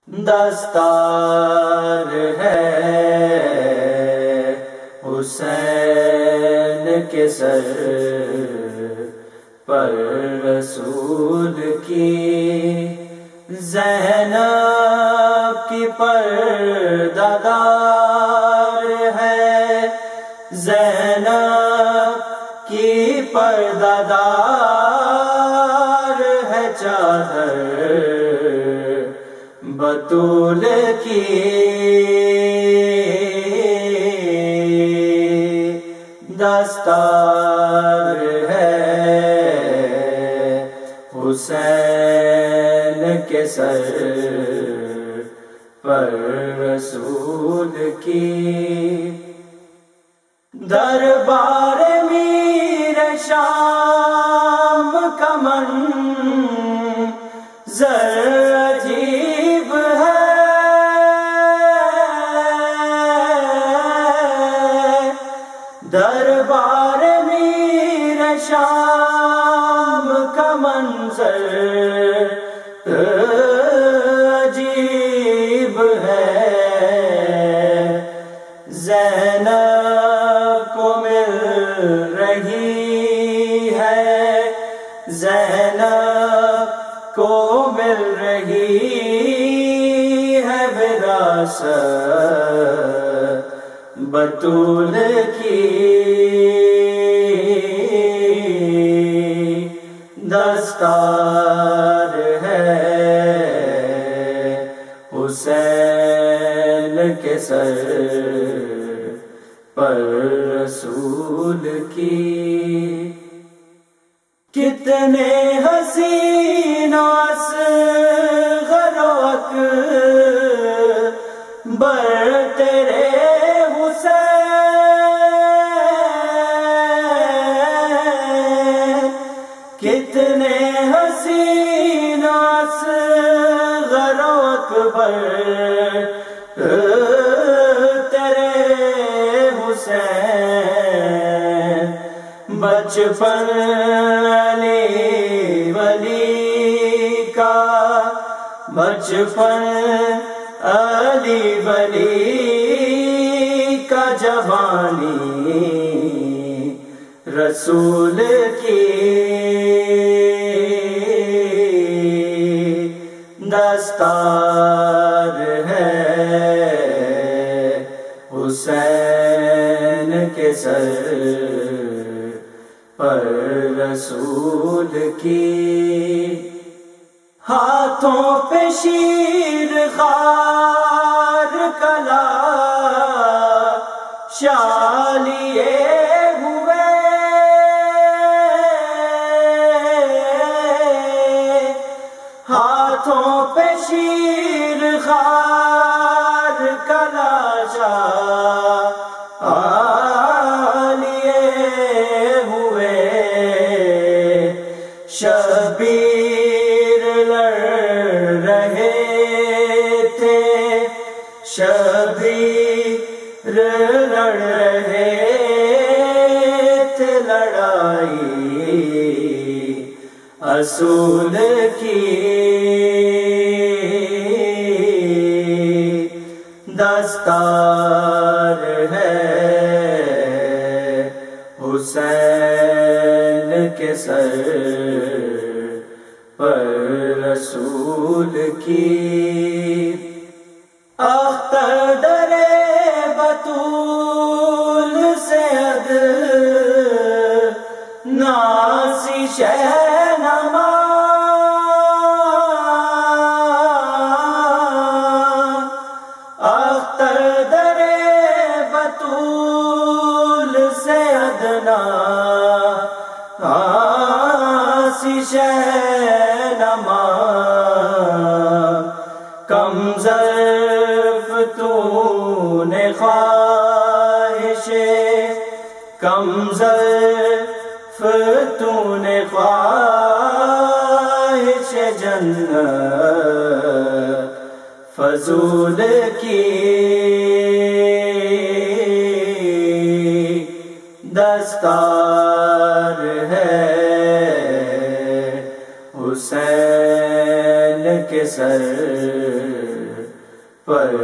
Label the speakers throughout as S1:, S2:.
S1: دستار ہے حسین کے سر پر رسول کی، زینب کی پردہ دار ہے، زینب کی پردہ دار ہے چادر بطول کی، دستار ہے حسین کے سر پر رسول کی، دربار میر شام کا منظر عجیب ہے، دربار میر شام کا منظر عجیب ہے، زینب کو مل رہی ہے، زینب کو مل رہی ہے وراثت بطول کی، دستار ہے حسین کے سر پر رسول کی، کتنے حسین و اصغر و اکبر تیرے حسین، کتنے حسین و اصغر و اکبر تیرے حسین، بچپن علی ولی کا، بچپن علی ولی کا، جوانی رسول کی، دستار ہے حسین کے سر پر رسول کی، ہاتھوں پہ شیر خار کلا شالیے ہوئے، ہاتھوں پہ شیر خار کلا شالیے ہوئے، شبیر لڑ رہے تھے، شبیر لڑ رہے تھے لڑائی اصول کی، دستار ہے حسین کے سر پر رسول کی، اختر در بطول سے ناسی شہنما، اختر در بطول سے ناسی شہنما، کم ظرف تو نے خواہش، کم ظرف تو نے خواہش جنت فضول کی، دستار ہے حسین کے سر پر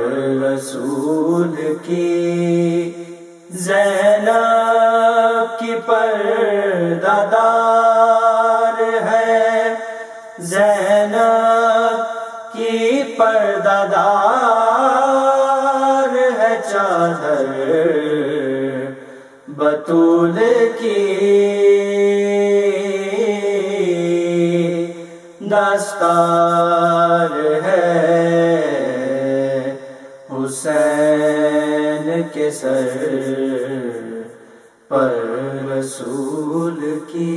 S1: رسول کی، زینب کی پردہ دار ہے، زینب کی پردہ دار ہے چادر بطول کی، دستار ہے حسین کے سر پر رسول کی۔